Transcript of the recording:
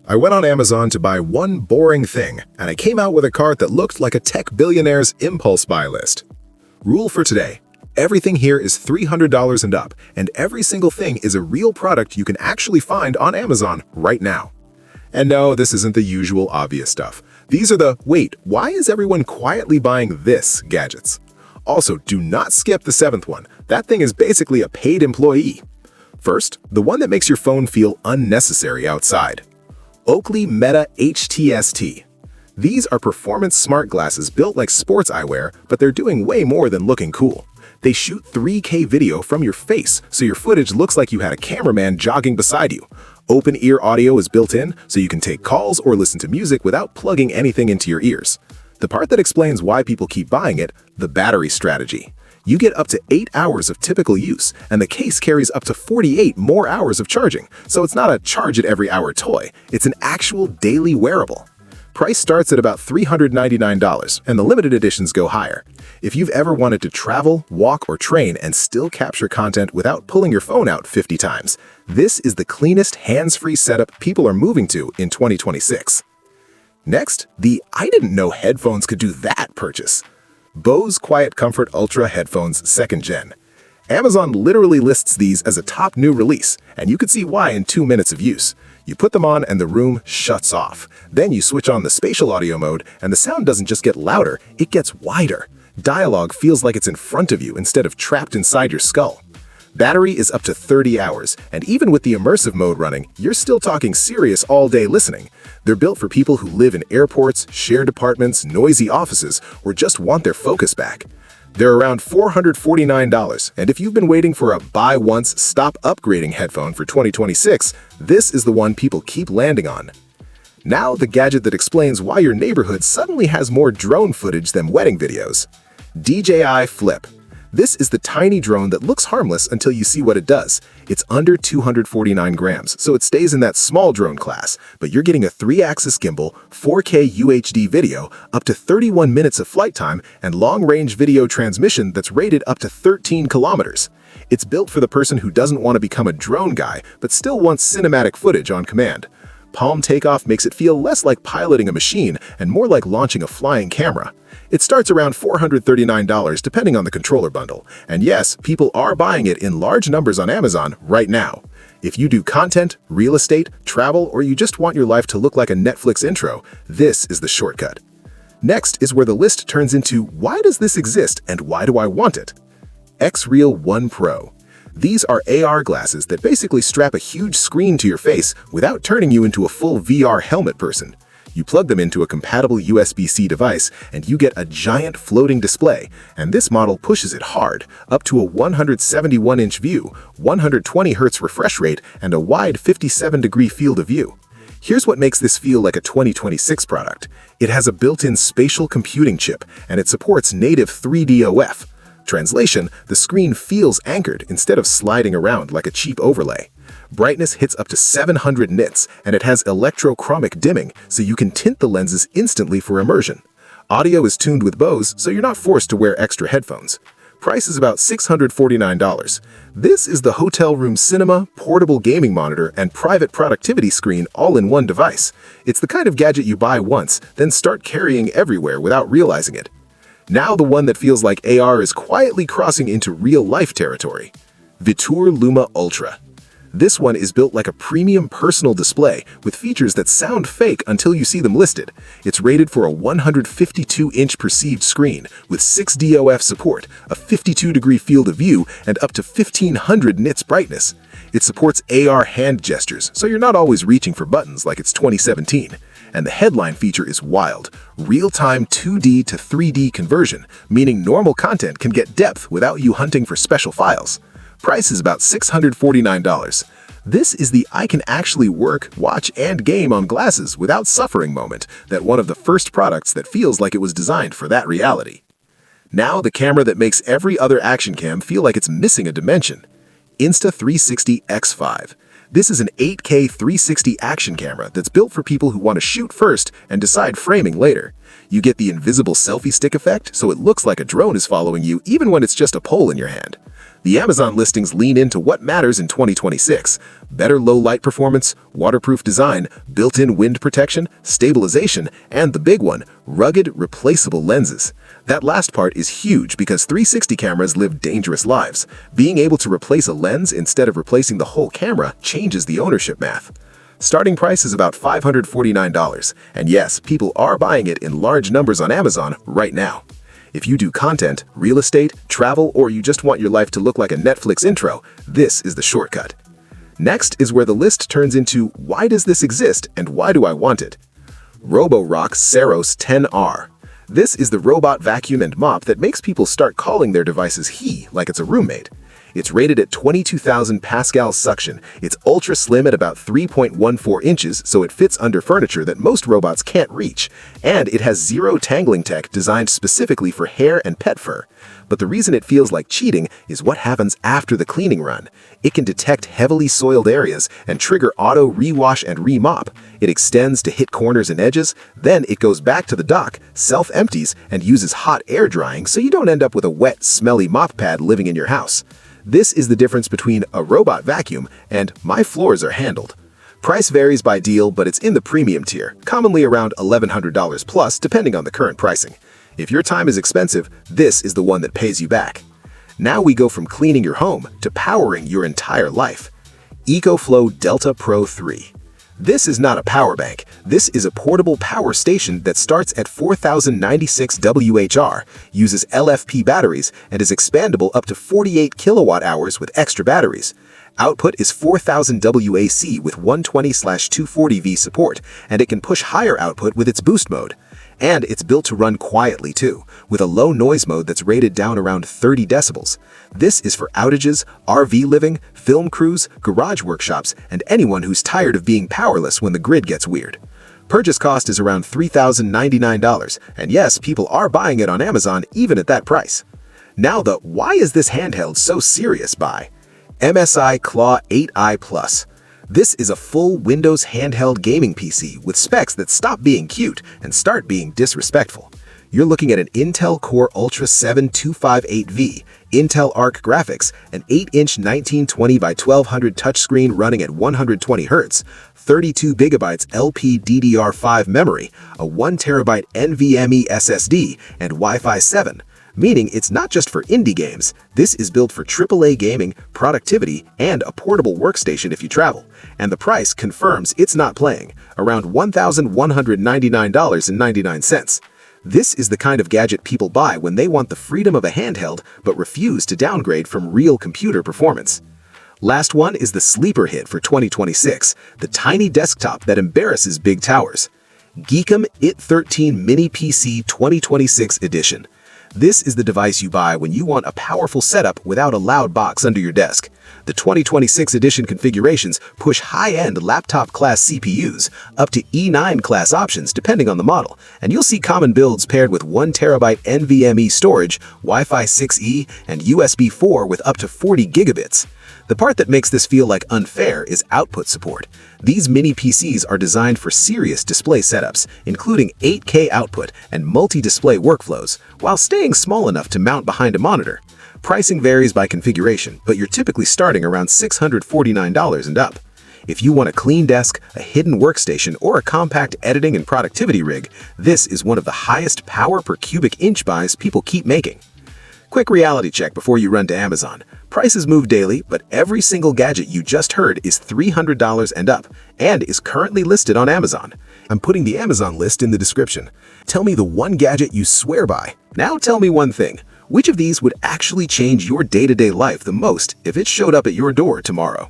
I went on Amazon to buy one boring thing, and I came out with a cart that looked like a tech billionaire's impulse buy list. Rule for today: everything here is $300 and up, and every single thing is a real product you can actually find on Amazon right now. And no, this isn't the usual obvious stuff. These are the, wait, why is everyone quietly buying this gadgets? Also, do not skip the seventh one. That thing is basically a paid employee. First, the one that makes your phone feel unnecessary outside. Oakley Meta HTST. These are performance smart glasses built like sports eyewear, but they're doing way more than looking cool. They shoot 3K video from your face, so your footage looks like you had a cameraman jogging beside you. Open ear audio is built in, so you can take calls or listen to music without plugging anything into your ears. The part that explains why people keep buying it: the battery strategy. You get up to 8 hours of typical use, and the case carries up to 48 more hours of charging, so it's not a charge-it-every-hour toy, it's an actual daily wearable. Price starts at about $399, and the limited editions go higher. If you've ever wanted to travel, walk, or train and still capture content without pulling your phone out 50 times, this is the cleanest hands-free setup people are moving to in 2026. Next, the "I didn't know headphones could do that" purchase. Bose Quiet Comfort Ultra Headphones 2nd Gen. Amazon literally lists these as a top new release, and you can see why in 2 minutes of use. You put them on and the room shuts off. Then you switch on the spatial audio mode, and the sound doesn't just get louder, it gets wider. Dialogue feels like it's in front of you instead of trapped inside your skull. Battery is up to 30 hours, and even with the immersive mode running, you're still talking serious all-day listening. They're built for people who live in airports, shared apartments, noisy offices, or just want their focus back. They're around $449, and if you've been waiting for a buy once, stop upgrading headphone for 2026, this is the one people keep landing on. Now, the gadget that explains why your neighborhood suddenly has more drone footage than wedding videos. DJI Flip. This is the tiny drone that looks harmless until you see what it does. It's under 249 grams, so it stays in that small drone class, but you're getting a 3-axis gimbal, 4K UHD video, up to 31 minutes of flight time, and long-range video transmission that's rated up to 13 kilometers. It's built for the person who doesn't want to become a drone guy, but still wants cinematic footage on command. Palm Takeoff makes it feel less like piloting a machine and more like launching a flying camera. It starts around $439 depending on the controller bundle. And yes, people are buying it in large numbers on Amazon right now. If you do content, real estate, travel, or you just want your life to look like a Netflix intro, this is the shortcut. Next is where the list turns into, why does this exist and why do I want it? XREAL One Pro. These are AR glasses that basically strap a huge screen to your face without turning you into a full VR helmet person. You plug them into a compatible USB-C device and you get a giant floating display, and this model pushes it hard, up to a 171-inch view, 120 Hz refresh rate, and a wide 57-degree field of view. Here's what makes this feel like a 2026 product. It has a built-in spatial computing chip, and it supports native 3DOF. Translation: the screen feels anchored instead of sliding around like a cheap overlay. Brightness hits up to 700 nits, and it has electrochromic dimming, so you can tint the lenses instantly for immersion. Audio is tuned with Bose, so you're not forced to wear extra headphones. Price is about $649. This is the hotel room cinema, portable gaming monitor, and private productivity screen all in one device. It's the kind of gadget you buy once, then start carrying everywhere without realizing it. Now the one that feels like AR is quietly crossing into real-life territory. Viture Luma Ultra. This one is built like a premium personal display with features that sound fake until you see them listed. It's rated for a 152-inch perceived screen with 6DOF support, a 52-degree field of view, and up to 1500 nits brightness. It supports AR hand gestures, so you're not always reaching for buttons like it's 2017. And the headline feature is wild: real-time 2D to 3D conversion, meaning normal content can get depth without you hunting for special files. Price is about $649. This is the I can actually work, watch, and game on glasses without suffering moment, that one of the first products that feels like it was designed for that reality. Now the camera that makes every other action cam feel like it's missing a dimension. Insta360 X5. This is an 8K 360 action camera that's built for people who want to shoot first and decide framing later. You get the invisible selfie stick effect, so it looks like a drone is following you even when it's just a pole in your hand. The Amazon listings lean into what matters in 2026: better low light performance, waterproof design, built-in wind protection, stabilization, and the big one, rugged, replaceable lenses. That last part is huge because 360 cameras live dangerous lives. Being able to replace a lens instead of replacing the whole camera changes the ownership math. Starting price is about $549, and yes, people are buying it in large numbers on Amazon right now. If you do content, real estate, travel, or you just want your life to look like a Netflix intro, this is the shortcut. Next is where the list turns into why does this exist and why do I want it? Roborock Seros 10R. This is the robot vacuum and mop that makes people start calling their devices he, like it's a roommate. It's rated at 22,000 pascal suction. It's ultra slim at about 3.14 inches, so it fits under furniture that most robots can't reach. And it has zero tangling tech designed specifically for hair and pet fur. But the reason it feels like cheating is what happens after the cleaning run. It can detect heavily soiled areas and trigger auto rewash and remop. It extends to hit corners and edges, then it goes back to the dock, self-empties, and uses hot air drying so you don't end up with a wet, smelly mop pad living in your house. This is the difference between a robot vacuum and my floors are handled. Price varies by deal, but it's in the premium tier, commonly around $1,100 plus depending on the current pricing. If your time is expensive, this is the one that pays you back. Now we go from cleaning your home to powering your entire life. EcoFlow Delta Pro 3. This is not a power bank. This is a portable power station that starts at 4,096 WHR, uses LFP batteries, and is expandable up to 48 kilowatt hours with extra batteries. Output is 4,000 WAC with 120/240V support, and it can push higher output with its boost mode. And it's built to run quietly too, with a low noise mode that's rated down around 30 decibels. This is for outages, RV living, film crews, garage workshops, and anyone who's tired of being powerless when the grid gets weird. Purchase cost is around $3,099, and yes, people are buying it on Amazon even at that price. Now the why is this handheld so serious buy? MSI Claw 8i Plus. This is a full Windows handheld gaming PC with specs that stop being cute and start being disrespectful. You're looking at an Intel Core Ultra 7 258V, Intel Arc graphics, an 8-inch 1920 by 1200 touchscreen running at 120 Hz, 32 GB LPDDR5 memory, a 1 TB NVMe SSD, and Wi-Fi 7. Meaning it's not just for indie games. This is built for AAA gaming, productivity, and a portable workstation if you travel. And the price confirms it's not playing, around $1,199.99. This is the kind of gadget people buy when they want the freedom of a handheld but refuse to downgrade from real computer performance. Last one is the sleeper hit for 2026, the tiny desktop that embarrasses big towers. Geekom IT13 Mini PC 2026 Edition. This is the device you buy when you want a powerful setup without a loud box under your desk. The 2026 edition configurations push high-end laptop-class CPUs, up to E9 class options depending on the model, and you'll see common builds paired with 1 TB NVMe storage, Wi-Fi 6E, and USB 4 with up to 40 gigabits. The part that makes this feel like unfair is output support. These mini PCs are designed for serious display setups, including 8K output and multi-display workflows, while staying small enough to mount behind a monitor. Pricing varies by configuration, but you're typically starting around $649 and up. If you want a clean desk, a hidden workstation, or a compact editing and productivity rig, this is one of the highest power per cubic inch buys people keep making. Quick reality check before you run to Amazon. Prices move daily, but every single gadget you just heard is $300 and up, and is currently listed on Amazon. I'm putting the Amazon list in the description. Tell me the one gadget you swear by. Now tell me one thing. Which of these would actually change your day-to-day life the most if it showed up at your door tomorrow?